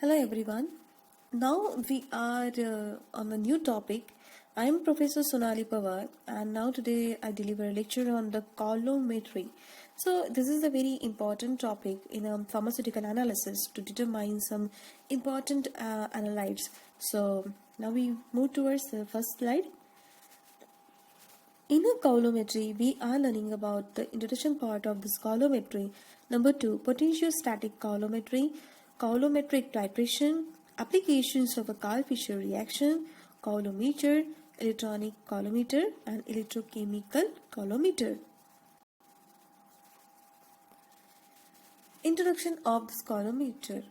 Hello everyone. Now we are on a new topic. I am Professor Sonali Pawar and now today I deliver a lecture on the coulometry. So this is a very important topic in pharmaceutical analysis to determine some important analytes. So now we move towards the first slide. In a coulometry, we are learning about the introduction part of this coulometry. Number 2, potentiostatic coulometry, coulometric titration, applications of a Karl-Fischer reaction, coulometer, electronic coulometer, and electrochemical coulometer. Introduction of this coulometer.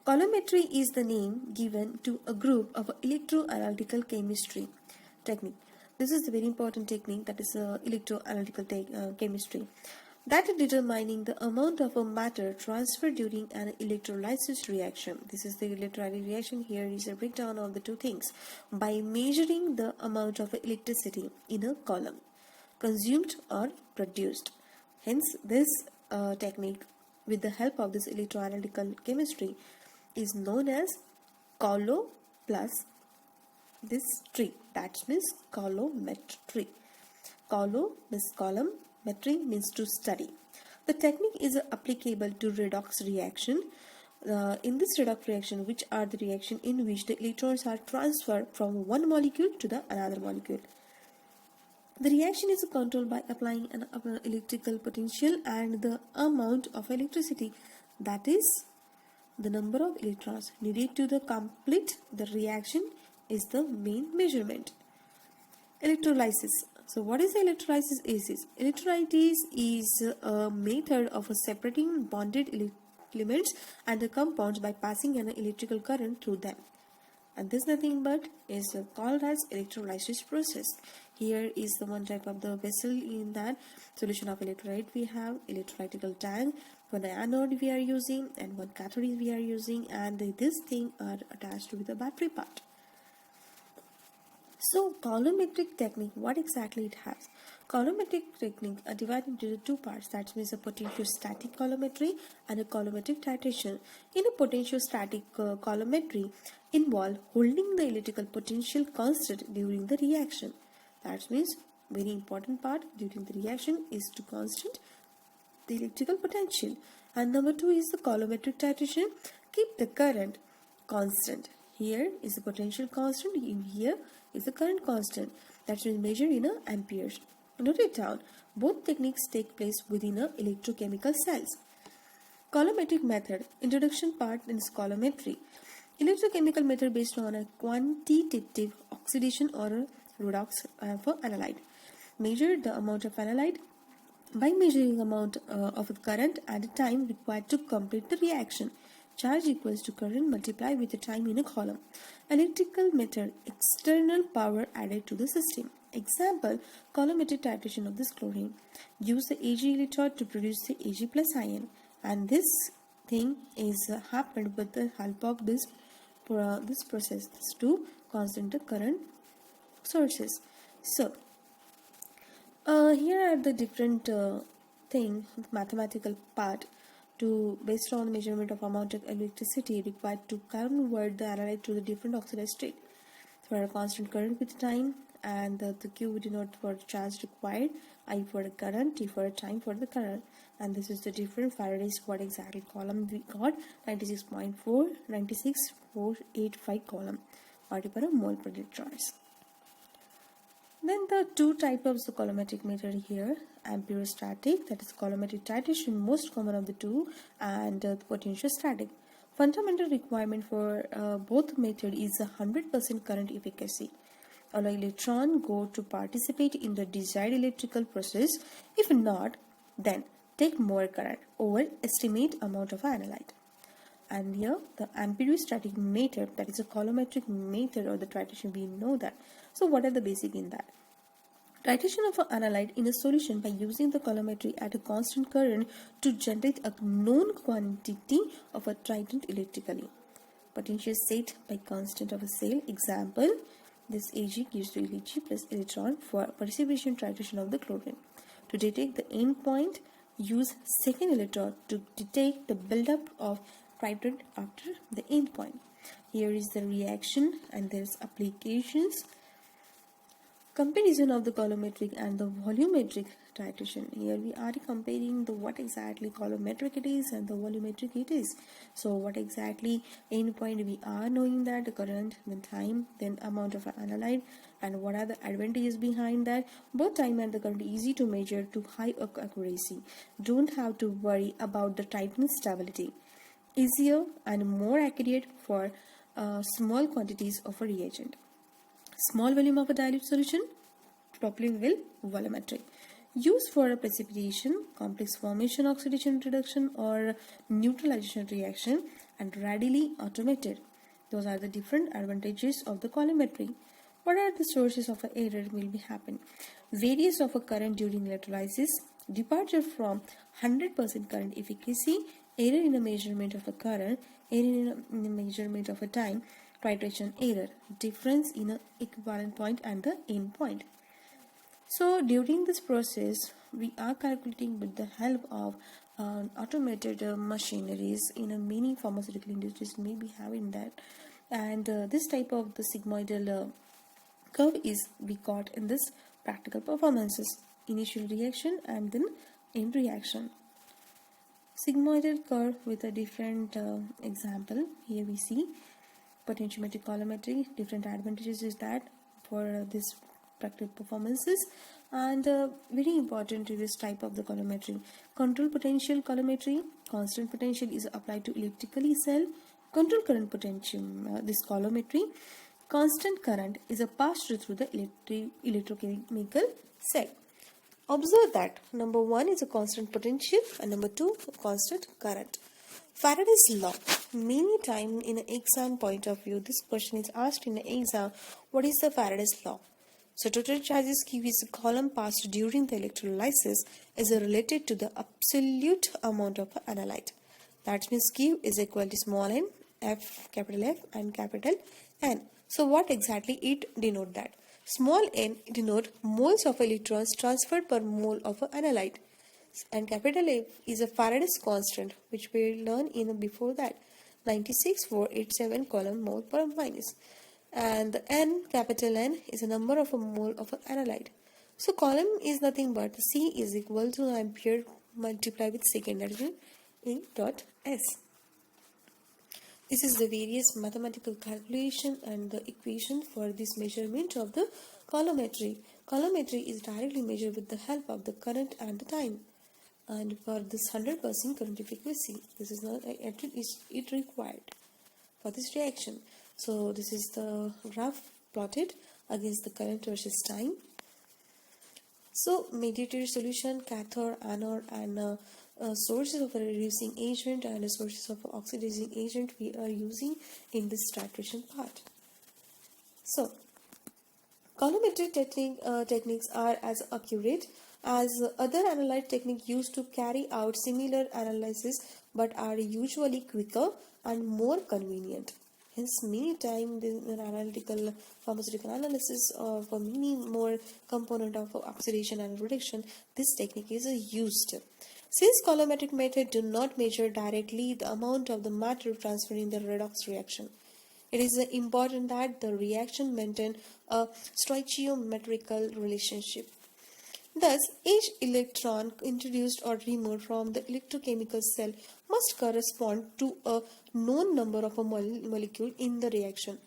Coulometry is the name given to a group of electroanalytical chemistry technique. This is a very important technique, that is electroanalytical chemistry, that is determining the amount of a matter transferred during an electrolysis reaction. This is the electrolytic reaction. Here is a breakdown of the two things by measuring the amount of electricity in a column consumed or produced. Hence, this technique with the help of this electroanalytical chemistry is known as coulo plus this tree, that means coulometry. Coulo means column, metry means to study. The technique is applicable to redox reaction. In this redox reaction, which are the reaction in which the electrons are transferred from one molecule to the another molecule. The reaction is controlled by applying an electrical potential and the amount of electricity, that is the number of electrons needed to complete the reaction is the main measurement. Electrolysis. So what is electrolysis? Electrolysis is a method of separating bonded elements and the compounds by passing an electrical current through them. And this nothing but is called as electrolysis process. Here is the one type of the vessel. In that solution of electrolyte we have electrolytical tank, one anode we are using and one cathode we are using, and this thing are attached with the battery part. So coulometric technique, what exactly it has? Coulometric technique are divided into two parts, that means a potentiostatic coulometry and a coulometric titration. In a potentiostatic coulometry involve holding the electrical potential constant during the reaction. That means very important part during the reaction is to constant the electrical potential. And number 2 is the coulometric titration, keep the current constant. Here is the potential constant, in here is the current constant, that is measured in amperes. Note it down. Both techniques take place within electrochemical cells. Coulometric method. Introduction part is coulometry. Electrochemical method based on a quantitative oxidation or a redox for analyte. Measure the amount of analyte by measuring amount of current and time required to complete the reaction. Charge equals to current multiplied with the time in a column. Electrical method, external power added to the system. Example, coulometric titration of this chlorine. Use the Ag electrode to produce the Ag plus ion. And this thing is happened with the help of this process to constant the current sources. So, here are the different mathematical part to based on measurement of amount of electricity required to convert the analyte to the different oxidized state. For a constant current with time, and the Q we denote for charge required, I for the current, T for a time for the current, and this is the different Faraday's what exactly column we got 96.485 column or per mole per electrons. Then the two types of the coulometric method here, amperostatic, that is coulometric titration, most common of the two, and potentiostatic. Fundamental requirement for both method is 100% current efficacy. All electron go to participate in the desired electrical process. If not, then take more current over estimate amount of analyte. And here the amperostatic method, that is a coulometric method or the titration, we know that. So what are the basic in that? Titration of an analyte in a solution by using the coulometry at a constant current to generate a known quantity of a triton electrically. Potential set by constant of a cell. Example, this Ag gives to Ag plus electron for precipitation titration of the chlorine. To detect the end point, use second electrode to detect the buildup of titrate after the end point. Here is the reaction and there's applications. Comparison of the coulometric and the volumetric titration. Here we are comparing the what exactly coulometric it is and the volumetric it is. So what exactly endpoint we are knowing that the current, then time, then amount of analyte, and what are the advantages behind that. Both time and the current easy to measure to high accuracy. Don't have to worry about the tightness stability. Easier and more accurate for small quantities of a reagent. Small volume of a dilute solution, popularly volumetric. Used for a precipitation, complex formation, oxidation reduction, or neutralization reaction, and readily automated. Those are the different advantages of the coulometry. What are the sources of an error will be happen? Variance of a current during electrolysis, departure from 100% current efficacy, error in the measurement of a current, error in the measurement of a time, titration error, difference in an equivalent point and the end point. So during this process, we are calculating with the help of automated machineries in a many pharmaceutical industries may be having that, and this type of the sigmoidal curve is we got in this practical performances, initial reaction and then end reaction. Sigmoidal curve with a different example. Here we see potentiometric coulometry, different advantages is that for this practical performances, and very important to this type of the coulometry. Control potential coulometry, constant potential is applied to electrically cell. Control current potential, this coulometry, constant current is a passed through the electrochemical cell. Observe that number 1 is a constant potential and number 2 a constant current. Faraday's law. Many times in an exam point of view, this question is asked in an exam, what is the Faraday's law? So total charges Q is a column passed during the electrolysis is related to the absolute amount of analyte. That means Q is equal to small n, F and capital N. So what exactly it denote that? Small n denote moles of electrons transferred per mole of analyte. And capital F is a Faraday's constant, which we learned in before that, 96487 coulomb mole per minus. And the N, capital N, is a number of a mole of an analyte. So coulomb is nothing but C is equal to ampere multiplied with second, that is E dot S. This is the various mathematical calculation and the equation for this measurement of the coulometry. Coulometry is directly measured with the help of the current and the time. And for this 100% current efficacy, this is not it required for this reaction. So this is the graph plotted against the current versus time. So mediator solution, cathode, anode, and sources of a reducing agent and sources of oxidizing agent we are using in this titration part. So coulometric techniques are as accurate as other analyte techniques used to carry out similar analysis, but are usually quicker and more convenient. Hence, many times the analytical pharmaceutical analysis of many more component of oxidation and reduction, this technique is used. Since coulometric method do not measure directly the amount of the matter transferred in the redox reaction, it is important that the reaction maintain a stoichiometrical relationship. Thus, each electron introduced or removed from the electrochemical cell must correspond to a known number of a molecule in the reaction.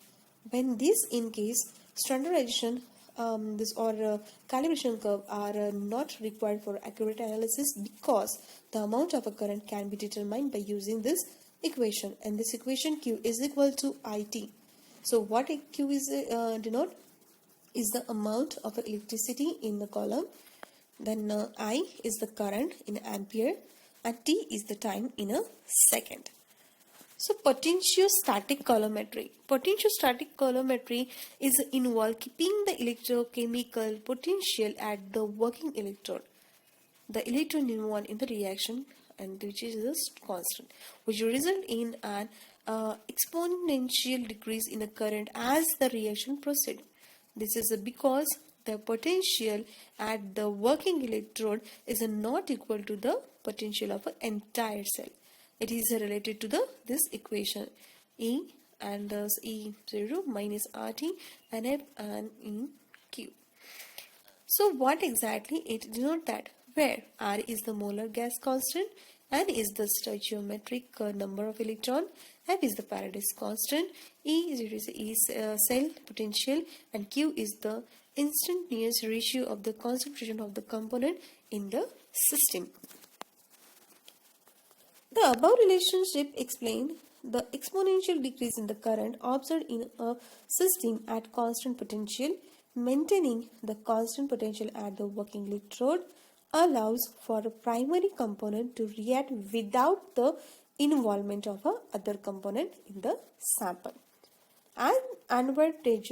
When this in case, standardization calibration curve are not required for accurate analysis, because the amount of a current can be determined by using this equation, and this equation Q is equal to IT. So what Q is denote is the amount of electricity in the column, then I is the current in ampere, and T is the time in a second. So potentiostatic coulometry. Potentiostatic coulometry is involved keeping the electrochemical potential at the working electrode, the electron involved in the reaction, and which is a constant, which result in an exponential decrease in the current as the reaction proceeds. This is because the potential at the working electrode is not equal to the potential of an entire cell. it is related to this equation E and thus E0 minus RT and F and in Q. So what exactly it denotes that? Where R is the molar gas constant, N is the stoichiometric number of electron, F is the Faraday's constant, E0 is cell potential, and Q is the instantaneous ratio of the concentration of the component in the system. The above relationship explained the exponential decrease in the current observed in a system at constant potential. Maintaining the constant potential at the working electrode allows for a primary component to react without the involvement of a other component in the sample. An advantage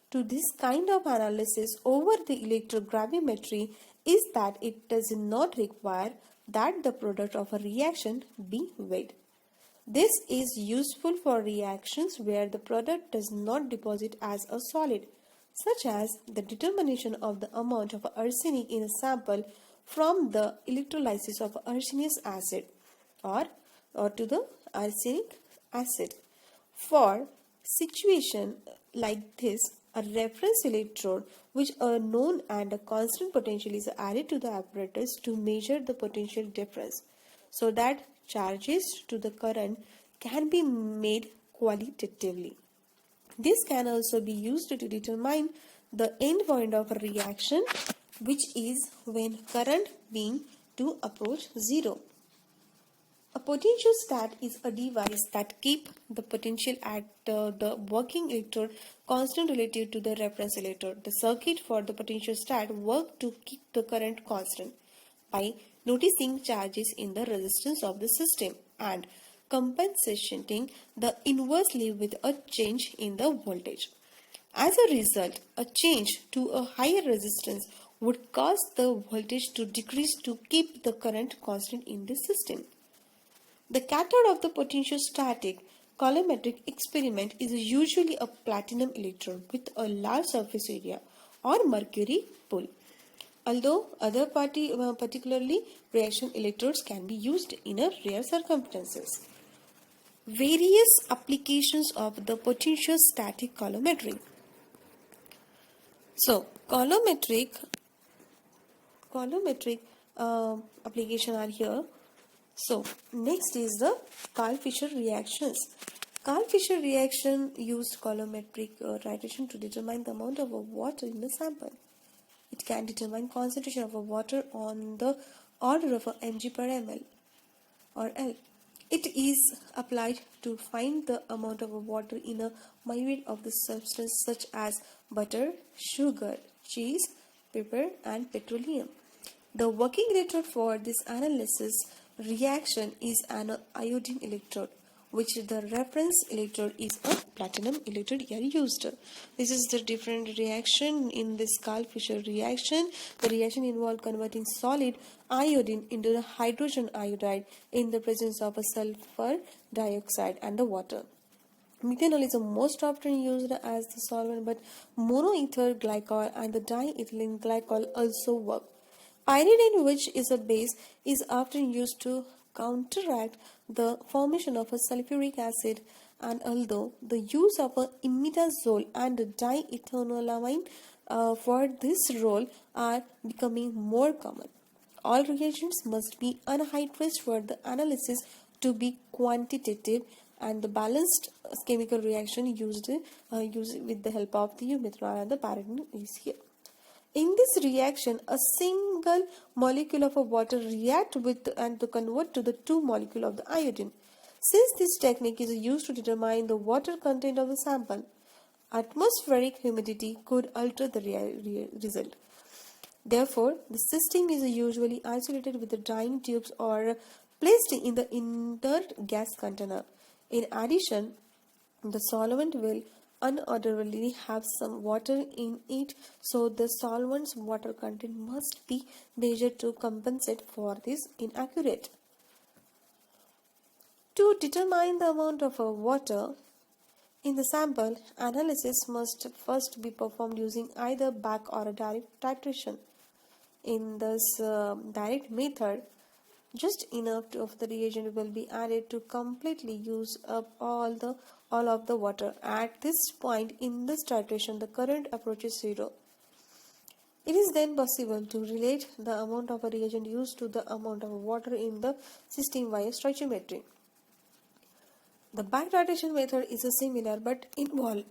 to this kind of analysis over the electrogravimetry is that it does not require that the product of a reaction be weighed. This is useful for reactions where the product does not deposit as a solid, such as the determination of the amount of arsenic in a sample from the electrolysis of arsenious acid or to the arsenic acid. For situation like this, a reference electrode which are known and a constant potential is added to the apparatus to measure the potential difference so that charges to the current can be made qualitatively. This can also be used to determine the end point of a reaction, which is when current being to approach zero. A potentiostat is a device that keeps the potential at the working electrode constant relative to the reference electrode. The circuit for the potentiostat works to keep the current constant by noticing changes in the resistance of the system and compensating the inversely with a change in the voltage. As a result, a change to a higher resistance would cause the voltage to decrease to keep the current constant in the system. The cathode of the potentiostatic coulometric experiment is usually a platinum electrode with a large surface area or mercury pool. Although other particularly reaction electrodes can be used in a rare circumstances. Various applications of the potentiostatic coulometry. So, coulometric application are here. So, next is the Karl-Fischer reactions. Karl-Fischer reaction used coulometric titration to determine the amount of water in the sample. It can determine concentration of water on the order of mg per ml or L. It is applied to find the amount of water in a myriad of the substances such as butter, sugar, cheese, pepper and petroleum. The working electrode for this analysis reaction is an iodine electrode, which the reference electrode is a platinum electrode here used. This is the different reaction in this Karl-Fischer reaction. The reaction involves converting solid iodine into the hydrogen iodide in the presence of a sulfur dioxide and the water. Methanol is the most often used as the solvent, but monoether glycol and the diethylene glycol also work. Pyridine, which is a base, is often used to counteract the formation of a sulfuric acid, and although the use of a imidazole and diethanolamine for this role are becoming more common. All reagents must be anhydrous for the analysis to be quantitative, and the balanced chemical reaction used with the help of the methanol and the pyridine is here. In this reaction, a single molecule of water reacts with and to convert to the two molecules of the iodine. Since this technique is used to determine the water content of the sample, atmospheric humidity could alter the result. Therefore, the system is usually isolated with the drying tubes or placed in the inert gas container. In addition, the solvent will unavoidably have some water in it, so the solvent's water content must be measured to compensate for this inaccurate. To determine the amount of water in the sample, analysis must first be performed using either back or a direct titration. In this direct method, Just enough of the reagent will be added to completely use up all of the water. At this point in this titration, the current approaches zero. It is then possible to relate the amount of a reagent used to the amount of water in the system via stoichiometry. The backtitration method is similar but involves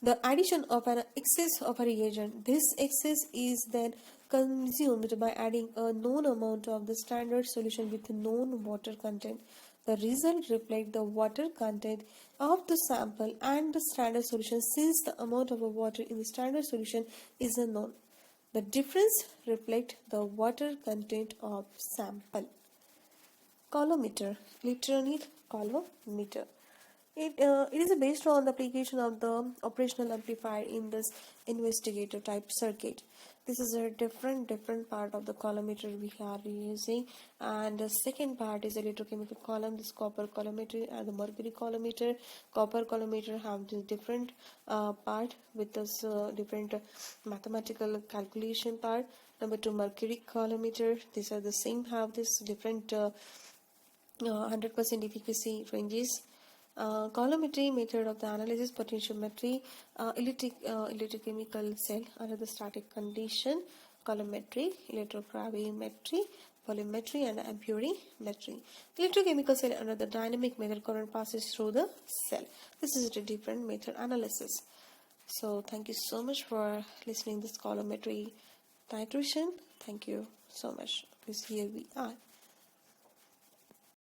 the addition of an excess of a reagent. This excess is then consumed by adding a known amount of the standard solution with known water content. The result reflects the water content of the sample and the standard solution, since the amount of water in the standard solution is unknown. The difference reflects the water content of sample. Coulometer, electronic coulometer. It is based on the application of the operational amplifier in this investigator type circuit. This is a different part of the coulometer we are using, and the second part is electrochemical column. This copper coulometer and the mercury coulometer. Copper coulometer have this different part with this different mathematical calculation part. Number two, mercury coulometer. These are the same, have this different 100% efficacy ranges. Coulometry method of the analysis, potentiometry, electrochemical cell under the static condition, coulometry, electrogravimetry, polymetry, and amperimetry. Electrochemical cell under the dynamic method, current passes through the cell. This is a different method analysis. So thank you so much for listening this coulometry titration. Thank you so much. Here we are.